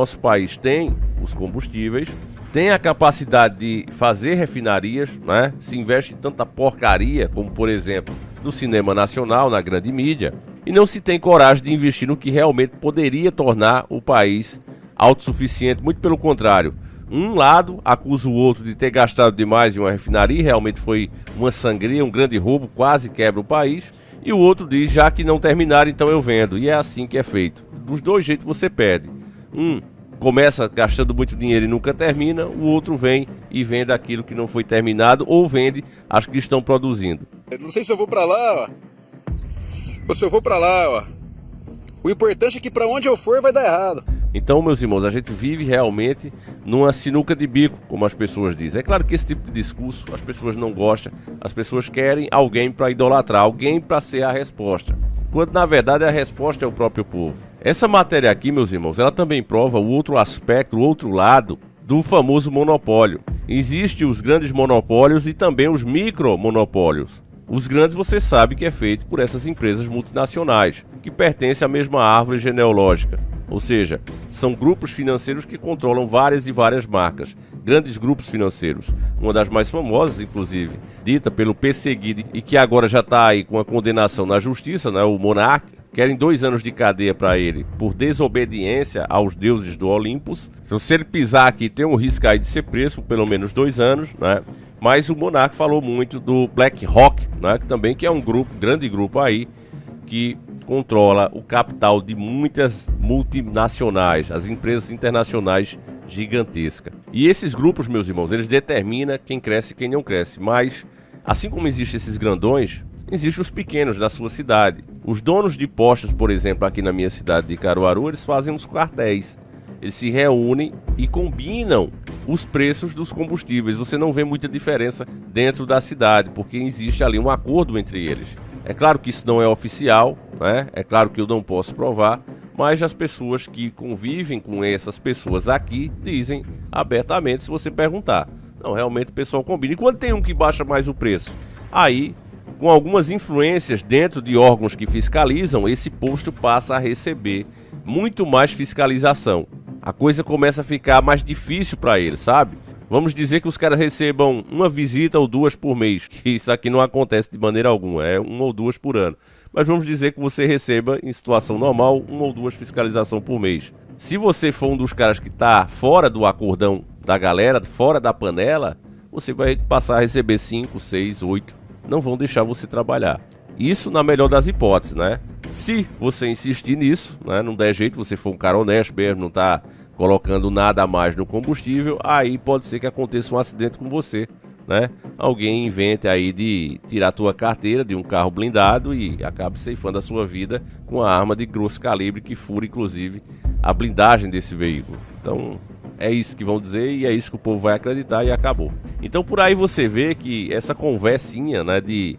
nosso país tem os combustíveis, tem a capacidade de fazer refinarias, né? Se investe em tanta porcaria, como por exemplo no cinema nacional, na grande mídia, e não se tem coragem de investir no que realmente poderia tornar o país autossuficiente, muito pelo contrário. Um lado acusa o outro de ter gastado demais em uma refinaria, realmente foi uma sangria, um grande roubo, quase quebra o país. E o outro diz, já que não terminaram, então eu vendo. E é assim que é feito. Dos dois jeitos você perde. Um começa gastando muito dinheiro e nunca termina, o outro vem e vende aquilo que não foi terminado ou vende as que estão produzindo. Não sei se eu vou pra lá, ó, ou se eu vou pra lá, ó. O importante é que pra onde eu for vai dar errado. Então, meus irmãos, a gente vive realmente numa sinuca de bico, como as pessoas dizem. É claro que esse tipo de discurso as pessoas não gostam, as pessoas querem alguém para idolatrar, alguém para ser a resposta, quando na verdade a resposta é o próprio povo. Essa matéria aqui, meus irmãos, ela também prova o outro aspecto, o outro lado do famoso monopólio. Existem os grandes monopólios e também os micromonopólios. Os grandes você sabe que é feito por essas empresas multinacionais, que pertencem à mesma árvore genealógica. Ou seja, são grupos financeiros que controlam várias e várias marcas, grandes grupos financeiros. Uma das mais famosas, inclusive, dita pelo perseguido e que agora já está aí com a condenação na justiça, né, o Monark. Querem 2 anos de cadeia para ele por desobediência aos deuses do Olympus. Então, se ele pisar aqui, tem um risco aí de ser preso por pelo menos 2 anos, né? Mas o Monark falou muito do BlackRock, né, que é um grupo, grande grupo aí, que controla o capital de muitas multinacionais, as empresas internacionais gigantescas. E esses grupos, meus irmãos, eles determinam quem cresce e quem não cresce. Mas, assim como existem esses grandões, existem os pequenos da sua cidade. Os donos de postos, por exemplo, aqui na minha cidade de Caruaru, eles fazem uns quartéis. Eles se reúnem e combinam os preços dos combustíveis. Você não vê muita diferença dentro da cidade, porque existe ali um acordo entre eles. É claro que isso não é oficial, né? É claro que eu não posso provar, mas as pessoas que convivem com essas pessoas aqui dizem abertamente, se você perguntar. Não, realmente o pessoal combina. E quando tem um que baixa mais o preço? Aí, com algumas influências dentro de órgãos que fiscalizam, esse posto passa a receber muito mais fiscalização. A coisa começa a ficar mais difícil para eles, sabe? Vamos dizer que os caras recebam uma visita ou 2 por mês, que isso aqui não acontece de maneira alguma, é 1 ou 2 por ano. Mas vamos dizer que você receba, em situação normal, 1 ou 2 fiscalizações por mês. Se você for um dos caras que está fora do acordão da galera, fora da panela, você vai passar a receber 5, 6, 8. Não vão deixar você trabalhar. Isso na melhor das hipóteses, né? Se você insistir nisso, né, não der jeito, você for um cara honesto mesmo, não está colocando nada a mais no combustível, aí pode ser que aconteça um acidente com você, né? Alguém invente aí de tirar a tua carteira de um carro blindado e acabe ceifando a sua vida com a arma de grosso calibre que fura, inclusive, a blindagem desse veículo. Então, é isso que vão dizer e é isso que o povo vai acreditar e acabou. Então, por aí você vê que essa conversinha, né, de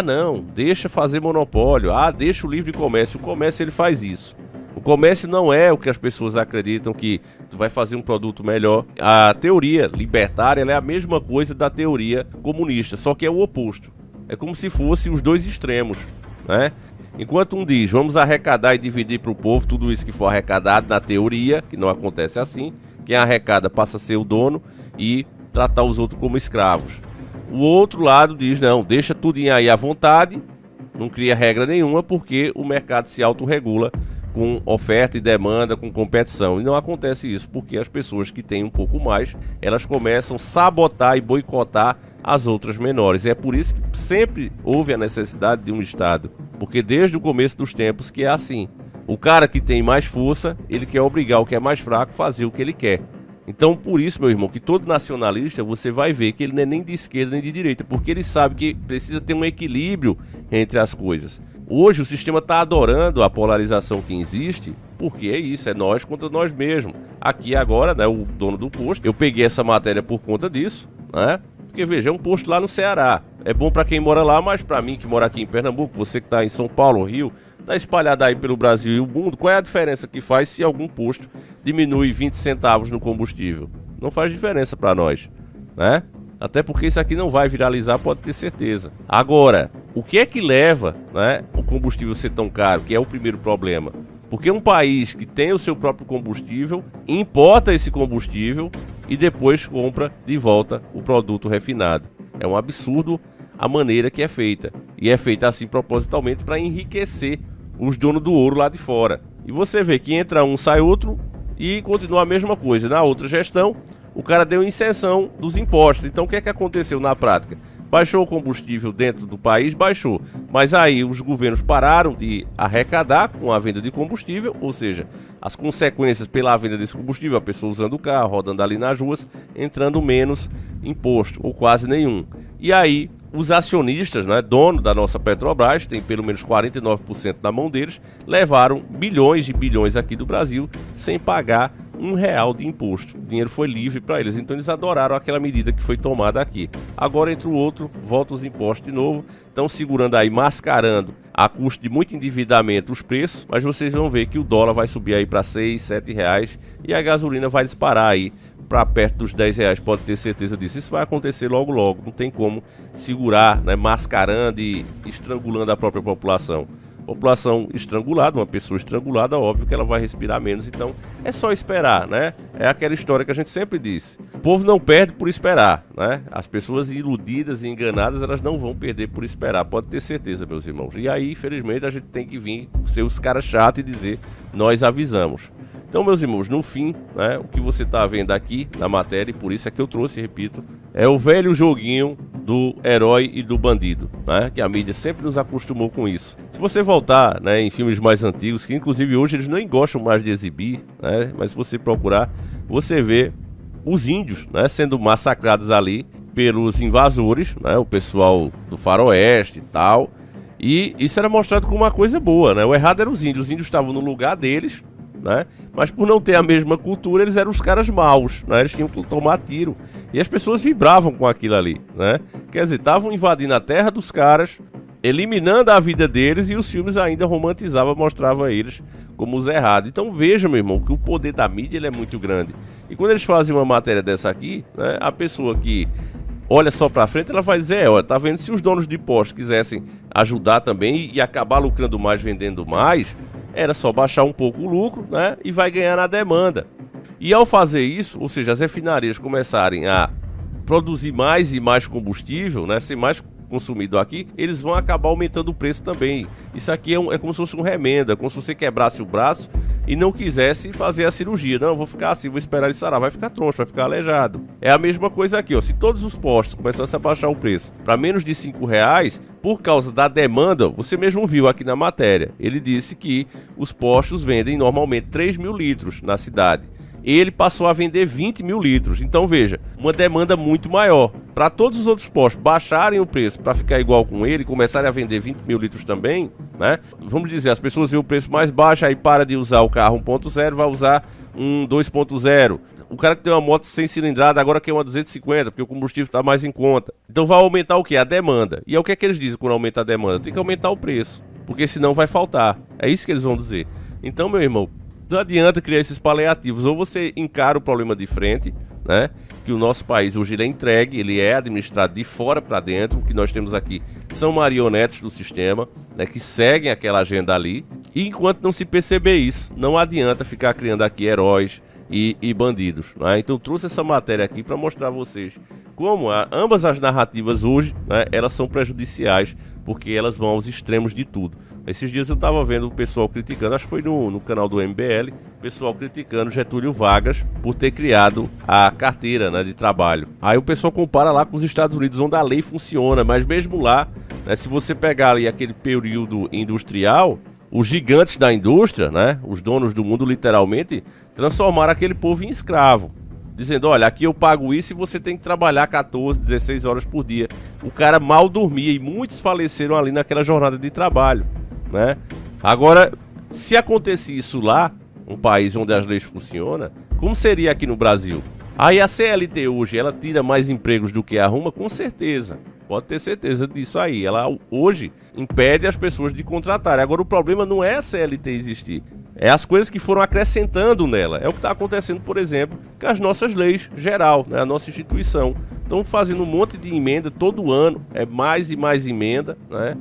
não, deixa fazer monopólio, deixa o livre comércio. O comércio ele faz isso. O comércio não é o que as pessoas acreditam que tu vai fazer um produto melhor. A teoria libertária ela é a mesma coisa da teoria comunista, só que é o oposto. É como se fossem os dois extremos, né? Enquanto um diz, vamos arrecadar e dividir para o povo tudo isso que for arrecadado na teoria, que não acontece assim. Quem arrecada passa a ser o dono e tratar os outros como escravos. O outro lado diz, não, deixa tudo aí à vontade, não cria regra nenhuma, porque o mercado se autorregula com oferta e demanda, com competição. E não acontece isso, porque as pessoas que têm um pouco mais, elas começam a sabotar e boicotar as outras menores. E é por isso que sempre houve a necessidade de um Estado, porque desde o começo dos tempos que é assim. O cara que tem mais força, ele quer obrigar o que é mais fraco a fazer o que ele quer. Então, por isso, meu irmão, que todo nacionalista, você vai ver que ele não é nem de esquerda nem de direita, porque ele sabe que precisa ter um equilíbrio entre as coisas. Hoje o sistema está adorando a polarização que existe, porque é isso, é nós contra nós mesmos. Aqui agora, né, o dono do posto, eu peguei essa matéria por conta disso, né? Porque veja, é um posto lá no Ceará. É bom para quem mora lá, mas para mim que mora aqui em Pernambuco, você que está em São Paulo, Rio, está espalhado aí pelo Brasil e o mundo, qual é a diferença que faz se algum posto diminui 20 centavos no combustível? Não faz diferença para nós, né? Até porque isso aqui não vai viralizar, pode ter certeza. Agora, o que é que leva, né, o combustível ser tão caro, que é o primeiro problema? Porque um país que tem o seu próprio combustível, importa esse combustível e depois compra de volta o produto refinado. É um absurdo a maneira que é feita. E é feita assim propositalmente para enriquecer os donos do ouro lá de fora. E você vê que entra um, sai outro e continua a mesma coisa. Na outra gestão, o cara deu isenção dos impostos. Então o que é que aconteceu na prática? Baixou o combustível dentro do país, baixou. Mas aí os governos pararam de arrecadar com a venda de combustível, ou seja, as consequências pela venda desse combustível, a pessoa usando o carro, rodando ali nas ruas, entrando menos imposto, ou quase nenhum. E aí os acionistas, né, dono da nossa Petrobras, tem pelo menos 49% na mão deles, levaram bilhões e bilhões aqui do Brasil sem pagar R$1 de imposto. O dinheiro foi livre para eles, então eles adoraram aquela medida que foi tomada aqui. Agora, entre o outro, volta os impostos de novo, estão segurando aí, mascarando a custo de muito endividamento os preços, mas vocês vão ver que o dólar vai subir aí para R$6, R$7 e a gasolina vai disparar aí para perto dos R$10, pode ter certeza disso. Isso vai acontecer logo logo, não tem como segurar, né, mascarando e estrangulando a própria população. População estrangulada, uma pessoa estrangulada, óbvio que ela vai respirar menos, então é só esperar, né? É aquela história que a gente sempre disse. O povo não perde por esperar, né? As pessoas iludidas e enganadas, elas não vão perder por esperar, pode ter certeza, meus irmãos. E aí, infelizmente, a gente tem que vir ser os caras chatos e dizer, nós avisamos. Então, meus irmãos, no fim, né, o que você está vendo aqui na matéria, e por isso é que eu trouxe, repito, é o velho joguinho do herói e do bandido, né, que a mídia sempre nos acostumou com isso. Se você voltar, né, em filmes mais antigos, que inclusive hoje eles nem gostam mais de exibir, né, mas se você procurar, você vê os índios, né, sendo massacrados ali pelos invasores, né, o pessoal do faroeste e tal, e isso era mostrado como uma coisa boa, né? O errado era os índios estavam no lugar deles, né? Mas por não ter a mesma cultura, eles eram os caras maus, né? Eles tinham que tomar tiro. E as pessoas vibravam com aquilo ali, né? Quer dizer, estavam invadindo a terra dos caras, eliminando a vida deles, e os filmes ainda romantizavam, mostravam eles como os errados. Então veja, meu irmão, que o poder da mídia ele é muito grande. E quando eles fazem uma matéria dessa aqui, né, a pessoa que olha só pra frente, ela vai dizer, olha, tá vendo, se os donos de postos quisessem ajudar também e acabar lucrando mais, vendendo mais, era só baixar um pouco o lucro, né, e vai ganhar na demanda. E ao fazer isso, ou seja, as refinarias começarem a produzir mais e mais combustível, né, ser mais consumido aqui, eles vão acabar aumentando o preço também. Isso aqui é como se fosse um remendo, é como se você quebrasse o braço e não quisesse fazer a cirurgia. Não, vou ficar assim, vou esperar ele sarar. Vai ficar troncho, vai ficar aleijado. É a mesma coisa aqui, ó. Se todos os postos começassem a baixar o preço para menos de R$5, por causa da demanda, você mesmo viu aqui na matéria, ele disse que os postos vendem normalmente 3 mil litros na cidade. Ele passou a vender 20 mil litros. Então veja, uma demanda muito maior. Para todos os outros postos baixarem o preço para ficar igual com ele, começarem a vender 20 mil litros também, né? Vamos dizer, as pessoas veem o preço mais baixo, aí para de usar o carro 1.0, vai usar um 2.0. O cara que tem uma moto sem cilindrada agora quer uma 250, porque o combustível está mais em conta. Então vai aumentar o quê? A demanda. E é o que é que eles dizem quando aumenta a demanda? Tem que aumentar o preço, porque senão vai faltar. É isso que eles vão dizer. Então, meu irmão, não adianta criar esses paliativos. Ou você encara o problema de frente, né? Que o nosso país hoje ele é entregue, ele é administrado de fora para dentro. O que nós temos aqui são marionetes do sistema, né? Que seguem aquela agenda ali. E enquanto não se perceber isso, não adianta ficar criando aqui heróis e bandidos, né? Então eu trouxe essa matéria aqui para mostrar a vocês como ambas as narrativas hoje, né, elas são prejudiciais, porque elas vão aos extremos de tudo. Esses dias eu estava vendo o pessoal criticando, acho que foi no canal do MBL, o pessoal criticando Getúlio Vargas por ter criado a carteira, né, de trabalho. Aí o pessoal compara lá com os Estados Unidos, onde a lei funciona, mas mesmo lá, né, se você pegar ali aquele período industrial, os gigantes da indústria, né, os donos do mundo literalmente, transformaram aquele povo em escravo. Dizendo, olha, aqui eu pago isso e você tem que trabalhar 14, 16 horas por dia. O cara mal dormia e muitos faleceram ali naquela jornada de trabalho, né? Agora, se acontecesse isso lá, um país onde as leis funcionam, como seria aqui no Brasil? Aí a CLT hoje, ela tira mais empregos do que arruma? Com certeza. Pode ter certeza disso aí. Ela hoje impede as pessoas de contratarem. Agora o problema não é a CLT existir. É as coisas que foram acrescentando nela. É o que está acontecendo, por exemplo, com as nossas leis geral, né? A nossa instituição. Estão fazendo um monte de emenda todo ano. É mais e mais emenda, né?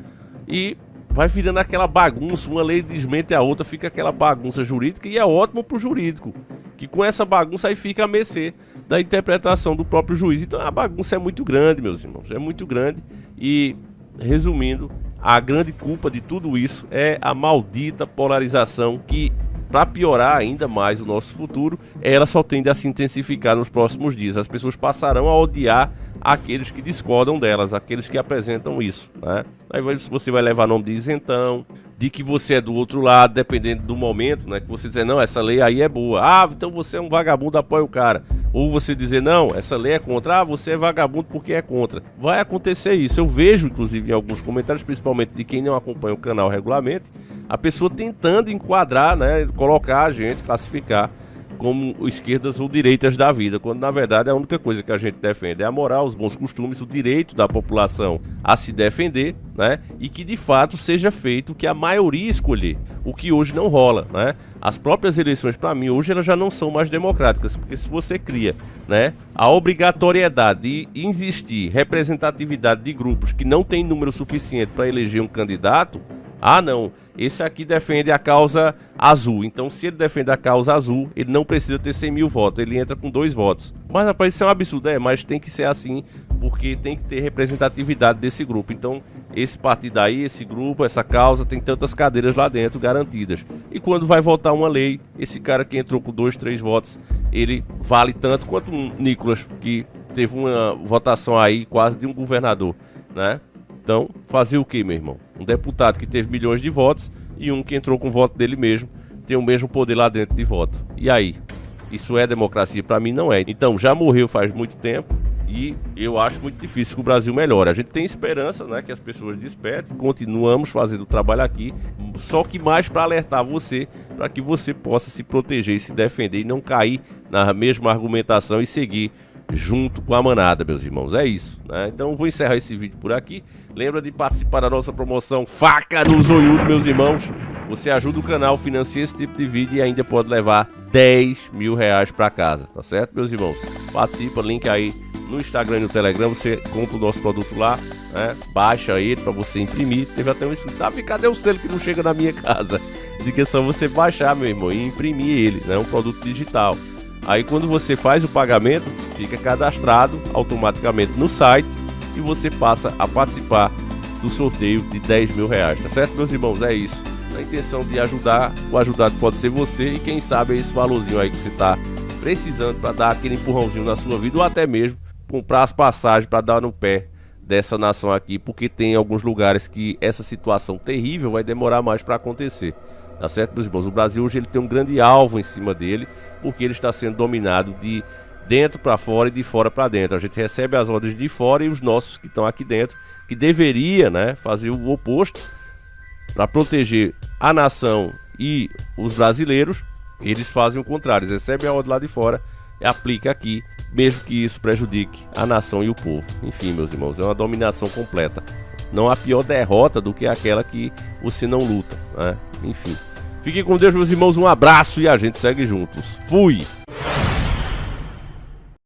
E vai virando aquela bagunça, uma lei desmente a outra, fica aquela bagunça jurídica, e é ótimo pro jurídico, que com essa bagunça aí fica a mercê da interpretação do próprio juiz. Então a bagunça é muito grande, meus irmãos, é muito grande. E resumindo, a grande culpa de tudo isso é a maldita polarização que, para piorar ainda mais o nosso futuro, ela só tende a se intensificar nos próximos dias. As pessoas passarão a odiar aqueles que discordam delas, aqueles que apresentam isso, né? Aí você vai levar nome de isentão, de que você é do outro lado, dependendo do momento, né? Que você dizer, não, essa lei aí é boa. Ah, então você é um vagabundo, apoia o cara. Ou você dizer, não, essa lei é contra. Ah, você é vagabundo porque é contra. Vai acontecer isso. Eu vejo, inclusive, em alguns comentários, principalmente de quem não acompanha o canal regularmente, a pessoa tentando enquadrar, né? Colocar a gente, classificar como esquerdas ou direitas da vida, quando na verdade a única coisa que a gente defende é a moral, os bons costumes, o direito da população a se defender, né? E que de fato seja feito o que a maioria escolher, o que hoje não rola, né? As próprias eleições, para mim, hoje elas já não são mais democráticas, porque se você cria, né, a obrigatoriedade de existir representatividade de grupos que não tem número suficiente para eleger um candidato, ah não, esse aqui defende a causa azul, então se ele defende a causa azul, ele não precisa ter 100 mil votos, ele entra com 2 votos. Mas rapaz, isso é um absurdo, mas tem que ser assim, porque tem que ter representatividade desse grupo. Então esse partido aí, esse grupo, essa causa tem tantas cadeiras lá dentro garantidas. E quando vai votar uma lei, esse cara que entrou com 2, 3 votos, ele vale tanto quanto um Nicolas, que teve uma votação aí quase de um governador, né? Então, fazer o que, meu irmão? Um deputado que teve milhões de votos e um que entrou com o voto dele mesmo tem o mesmo poder lá dentro de voto. E aí? Isso é democracia? Pra mim não é. Então, já morreu faz muito tempo e eu acho muito difícil que o Brasil melhore. A gente tem esperança, né, que as pessoas despertem, continuamos fazendo o trabalho aqui, só que mais para alertar você, para que você possa se proteger e se defender e não cair na mesma argumentação e seguir junto com a manada, meus irmãos, é isso, né? Então vou encerrar esse vídeo por aqui. Lembra de participar da nossa promoção Faca no Zoiudo, meus irmãos. Você ajuda o canal, financia esse tipo de vídeo e ainda pode levar 10 mil reais para casa, tá certo, meus irmãos? Participa, link aí no Instagram e no Telegram, você compra o nosso produto lá, né? Baixa ele para você imprimir. Teve até um escrito, cadê o selo que não chega na minha casa? De que é só você baixar, meu irmão, e imprimir ele, né? Um produto digital. Aí quando você faz o pagamento, fica cadastrado automaticamente no site e você passa a participar do sorteio de 10 mil reais, tá certo, meus irmãos? É isso. Na intenção de ajudar, o ajudado pode ser você e quem sabe é esse valorzinho aí que você tá precisando para dar aquele empurrãozinho na sua vida ou até mesmo comprar as passagens para dar no pé dessa nação aqui, porque tem alguns lugares que essa situação terrível vai demorar mais para acontecer. Tá certo, meus irmãos? O Brasil hoje ele tem um grande alvo em cima dele, porque ele está sendo dominado de dentro para fora e de fora para dentro. A gente recebe as ordens de fora e os nossos que estão aqui dentro, que deveria, né, fazer o oposto para proteger a nação e os brasileiros, eles fazem o contrário. Eles recebem a ordem lá de fora e aplicam aqui, mesmo que isso prejudique a nação e o povo. Enfim, meus irmãos, é uma dominação completa. Não há pior derrota do que aquela que você não luta, né? Enfim. Fiquem com Deus, meus irmãos, um abraço e a gente segue juntos. Fui!